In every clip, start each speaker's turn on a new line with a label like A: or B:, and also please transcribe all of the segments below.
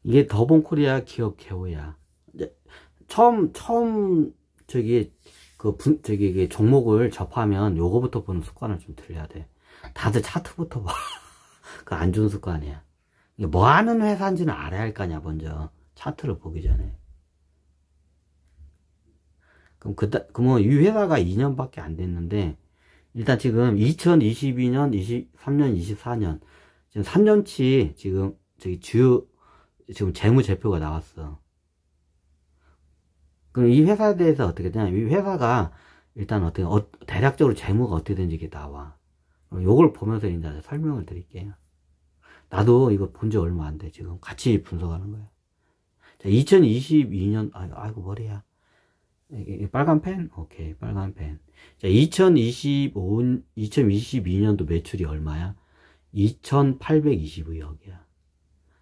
A: 이게 더본코리아 기업 개호야. 처음 이게 종목을 접하면 요거부터 보는 습관을 좀 들여야 돼. 다들 차트부터 봐. 그 안 좋은 습관이야. 이게 뭐 하는 회사인지는 알아야 할 거 아니야, 먼저. 차트를 보기 전에. 그러면 이 회사가 2년밖에 안 됐는데, 일단 지금 2022년, 23년, 24년, 지금 3년치 지금 지금 재무제표가 나왔어. 그럼 이 회사에 대해서 어떻게 되냐? 이 회사가 일단 대략적으로 재무가 어떻게 되는지 이게 나와. 요걸 보면서 이제 설명을 드릴게요. 나도 이거 본 지 얼마 안 돼, 지금. 같이 분석하는 거야. 자, 2022년, 아이고, 머리야. 빨간 펜? 오케이, 빨간 펜. 자, 2022년도 매출이 얼마야? 2,822억이야.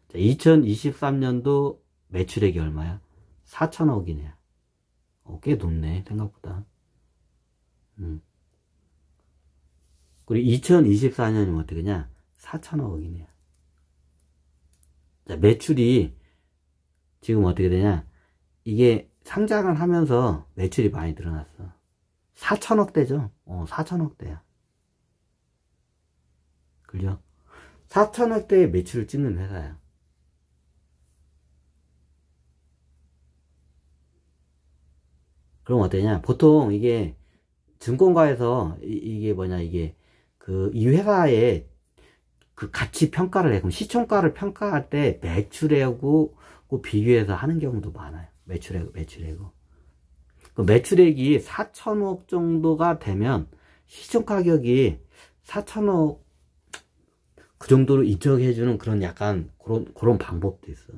A: 자, 2023년도 매출액이 얼마야? 4천억이네. 꽤 높네, 생각보다. 그리고 2024년이면 어떻게 되냐? 4천억이네. 자, 매출이 지금 어떻게 되냐? 이게 상장을 하면서 매출이 많이 늘어났어. 4천억대죠? 4천억대야. 그죠? 4천억대의 매출을 찍는 회사야. 그럼 어떠냐? 보통 이게 증권가에서 이게 뭐냐, 이 회사의 그 가치 평가를 해. 그럼 시총가를 평가할 때 매출액하고 비교해서 하는 경우도 많아요. 매출액하고. 그 매출액이 4천억 정도가 되면 시총 가격이 4천억 그 정도로 인정해주는 그런 약간 그런 방법도 있어.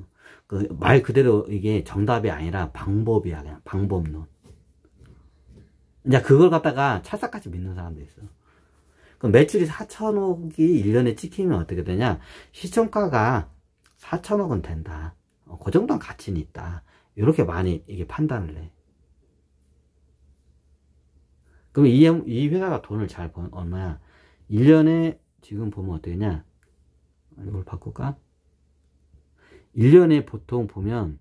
A: 그 말 그대로 이게 정답이 아니라 방법이야. 그냥 방법론. 이제 그걸 갖다가 찰싹같이 믿는 사람도 있어. 그럼 매출이 4천억이 1년에 찍히면 어떻게 되냐? 시총가가 4천억은 된다. 그 정도는 가치는 있다. 이렇게 많이 이게 판단을 해. 그럼 이 회사가 돈을 잘 번 얼마야? 1년에 지금 보면 어떻게냐? 이걸 바꿀까? 1년에 보통 보면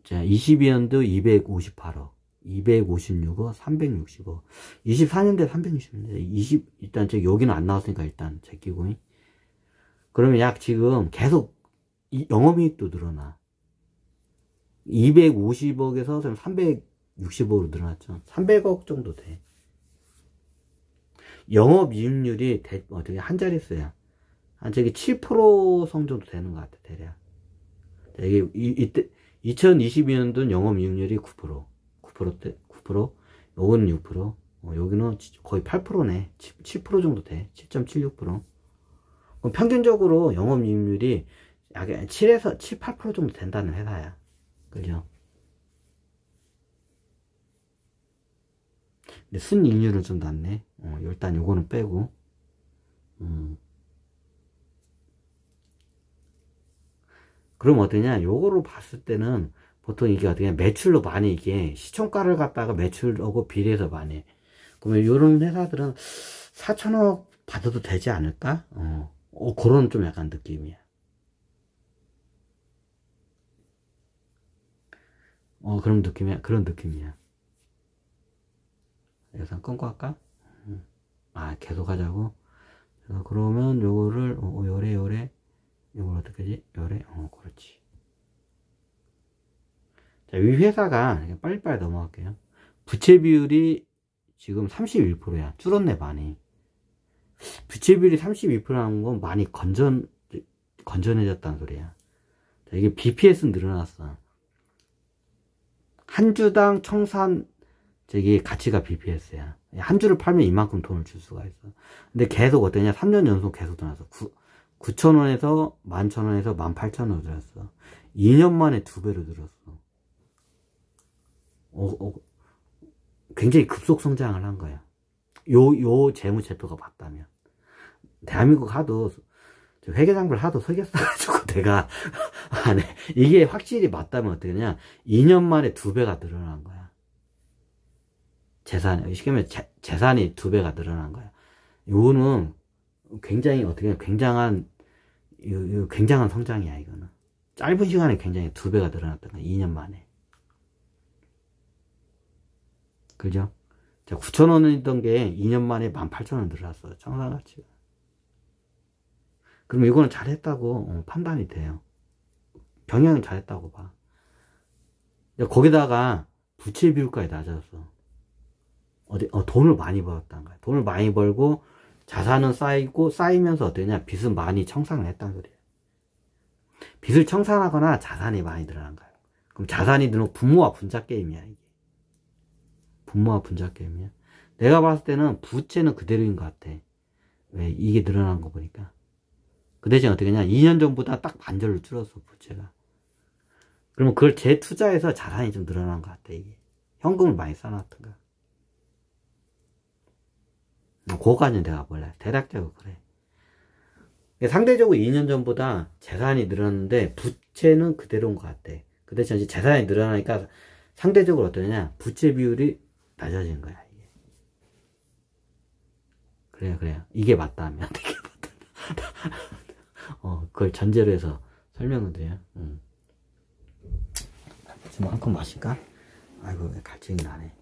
A: 자, 22년도 258억, 256억, 360억, 24년도에 360억, 일단 여기는 안 나왔으니까 일단 제끼고. 그러면 약 지금 계속 영업이익도 늘어나. 250억에서 360억으로 늘어났죠. 300억 정도 돼. 영업이익률이 어떻게 한 자릿수야. 한 7% 정도 되는 것 같아, 대략. 이게 이때 2022년도는 영업이익률이 9%, 9%, 요거는 6%, 여기는 거의 8%네. 7% 정도 돼. 7.76%. 그럼 평균적으로 영업이익률이 약 7에서 8% 정도 된다는 회사야. 그죠? 근데 순이익률은 좀 낮네. 일단 요거는 빼고. 그럼 어떠냐? 요거로 봤을 때는 보통 이게 어떻게 매출로 많이 이게 시총가를 갖다가 매출하고 비례해서 많이 해. 그러면 요런 회사들은 4천억 받아도 되지 않을까? 그런 좀 약간 느낌이야. 그런 느낌이야. 여기서 끊고 할까? 계속 하자고? 그러면 요거를, 요래. 이걸 어떻게 하지? 그렇지. 자, 이 회사가, 빨리빨리 넘어갈게요. 부채 비율이 지금 31%야. 줄었네, 많이. 부채 비율이 32%라는 건 많이 건전해졌다는 소리야. 자, 이게 BPS는 늘어났어. 한 주당 청산, 가치가 BPS야. 한 주를 팔면 이만큼 돈을 줄 수가 있어. 근데 계속 어떠냐? 3년 연속 계속 늘어났어. 9,000원에서 11,000원에서 18,000원으로 늘었어. 2년 만에 2배로 늘었어. 굉장히 급속 성장을 한 거야. 요 재무제표가 맞다면. 대한민국 하도, 회계장부를 하도 속였어가지고 내가, 이게 확실히 맞다면 어떻게 되냐? 2년 만에 2배가 늘어난 거야. 재산이 2배가 늘어난 거야. 요거는 굉장히 굉장한 성장이야, 이거는. 짧은 시간에 굉장히 2배가 늘어났던 거야. 2년 만에. 그죠? 9,000원이던 게 2년 만에 18,000원 늘어났어요. 청산가치가. 그럼 이거는 잘했다고 판단이 돼요. 경영은 잘했다고 봐. 거기다가 부채 비율까지 낮았어. 돈을 많이 벌었다는 거야. 돈을 많이 벌고 자산은 쌓이고 쌓이면서 어떠냐? 빚은 많이 청산을 했단 소리야. 빚을 청산하거나 자산이 많이 늘어난 거야. 그럼 자산이 늘면 분모와 분자 게임이야, 이게. 분모와 분자 게임이야. 내가 봤을 때는 부채는 그대로인 것 같아. 왜? 이게 늘어난 거 보니까. 그 대신 어떻게 했냐? 2년 전보다 딱 반절로 줄었어, 부채가. 그러면 그걸 재투자해서 자산이 좀 늘어난 것 같아, 이게. 현금을 많이 쌓아놨던 거야. 그거까지는 내가 몰라요. 대략적으로 그래. 상대적으로 2년 전보다 재산이 늘었는데 부채는 그대로인 것 같아. 그 대신 재산이 늘어나니까 상대적으로 어떠냐? 부채 비율이 낮아진 거야, 이게. 그래요. 이게 맞다면. 이게 맞다. 그걸 전제로 해서 설명을 드려요. 지금 한 컵 마실까? 아이고, 갈증이 나네.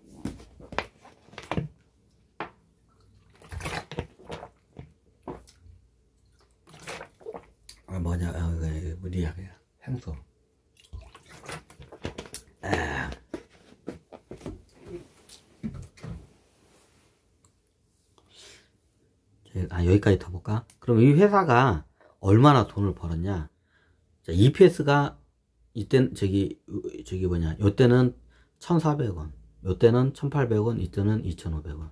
A: 물이야, 그냥. 생수. 여기까지 더 볼까? 그럼 이 회사가 얼마나 돈을 벌었냐? 자, EPS가 이때는 요때는 1,400원, 요때는 1,800원, 이때는 2,500원.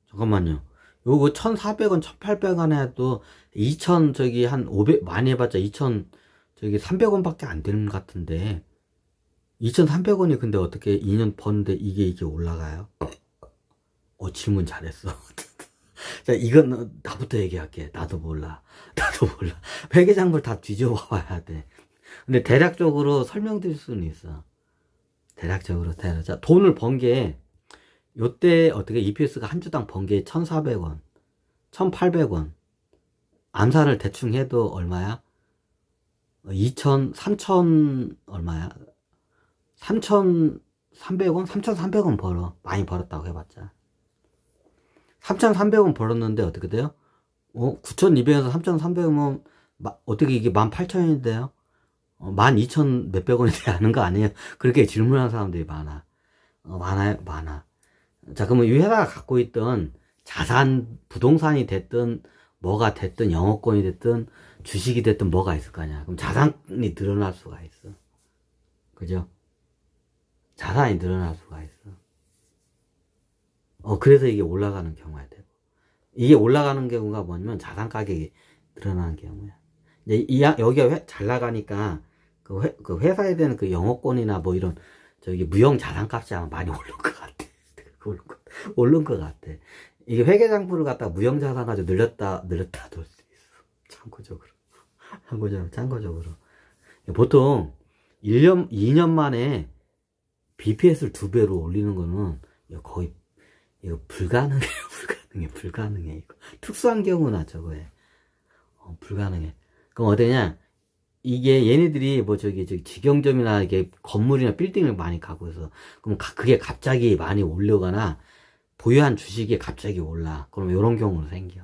A: 잠깐만요. 요거 1,400원, 1,800원 해도 2,000 한 500 많이 해봤자 2,300원 밖에 안 되는 것 같은데 2,300원이 근데 어떻게 2년 버는데 이게 올라가요? 질문 잘했어. 자, 이건 나부터 얘기할게. 나도 몰라. 회계장부를 다 뒤져봐야 돼. 근데 대략적으로 설명드릴 수는 있어. 대략적으로. 자, 돈을 번 게 요때 어떻게 EPS가 한 주당 번 게 1,400원, 1,800원. 암산을 대충 해도 얼마야? 3,000 얼마야? 3,300원? 3,300원 벌어. 많이 벌었다고 해봤자. 3,300원 벌었는데 어떻게 돼요? 9,200원에서 3,300원 어떻게 이게 18,000원인데요? 12,000 몇백 원이 되는 거 아니에요? 그렇게 질문하는 사람들이 많아. 많아. 자, 그러면 이 회사가 갖고 있던 자산, 부동산이 됐든 뭐가 됐든 영업권이 됐든 주식이 됐든 뭐가 있을 거 아니야. 그럼 자산이 늘어날 수가 있어. 그죠? 자산이 늘어날 수가 있어. 그래서 이게 올라가는 경우가 되고. 이게 올라가는 경우가 뭐냐면 자산 가격이 늘어나는 경우야. 여기가 잘 나가니까 그 회사에 대한 그 영업권이나 뭐 이런 무형 자산 값이 아마 많이 오른 것 같아. 오른 것 같아. 이게 회계장부를 갖다가 무형 자산 가지고 늘렸다 둘 수 있어. 참고적으로. 보통 2년 만에 BPS를 2배로 올리는 거는 거의 이거 불가능해. 이거. 특수한 경우나 저거에. 불가능해. 그럼 어떠냐? 이게 얘네들이 직영점이나 이게 건물이나 빌딩을 많이 가고 있어. 그럼 그게 갑자기 많이 올려가나 보유한 주식이 갑자기 올라. 그럼 이런 경우로 생겨.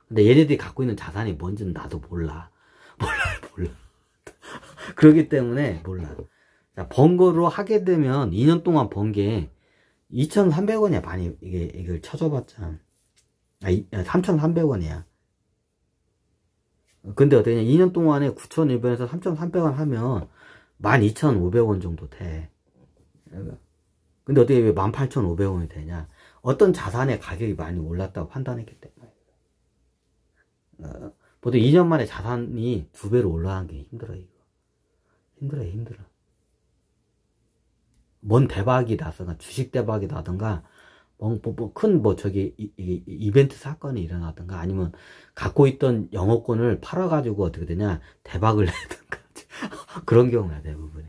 A: 근데 얘네들이 갖고 있는 자산이 뭔지는 나도 몰라. 그렇기 때문에 몰라. 자, 번 거로 하게 되면 2년 동안 번 게 2,300원이야. 많이 이걸 쳐줘봤자 3,300원이야. 근데 어떠냐? 2년 동안에 9,200원에서 3,300원 하면 12,500원 정도 돼. 근데 어떻게 왜 18,500원이 되냐? 어떤 자산의 가격이 많이 올랐다고 판단했기 때문에. 보통 2년 만에 자산이 2배로 올라가는 게 힘들어, 이거. 힘들어. 뭔 대박이 나서가 주식 대박이 나든가, 이벤트 사건이 일어나든가, 아니면 갖고 있던 영업권을 팔아가지고 어떻게 되냐, 대박을 내든가. 그런 경우야, 대부분이.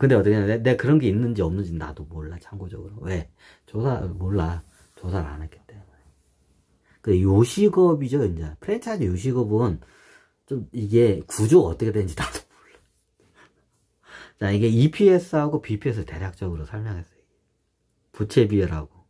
A: 근데 어떻게 되냐, 내가 그런 게 있는지 없는지 나도 몰라, 참고적으로. 왜? 몰라. 조사를 안 했기 때문에. 그 요식업이죠, 이제. 프랜차이즈 요식업은 좀 이게 구조가 어떻게 되는지 나도 몰라. 자, 이게 EPS하고 BPS를 대략적으로 설명했어요. 부채 비율하고.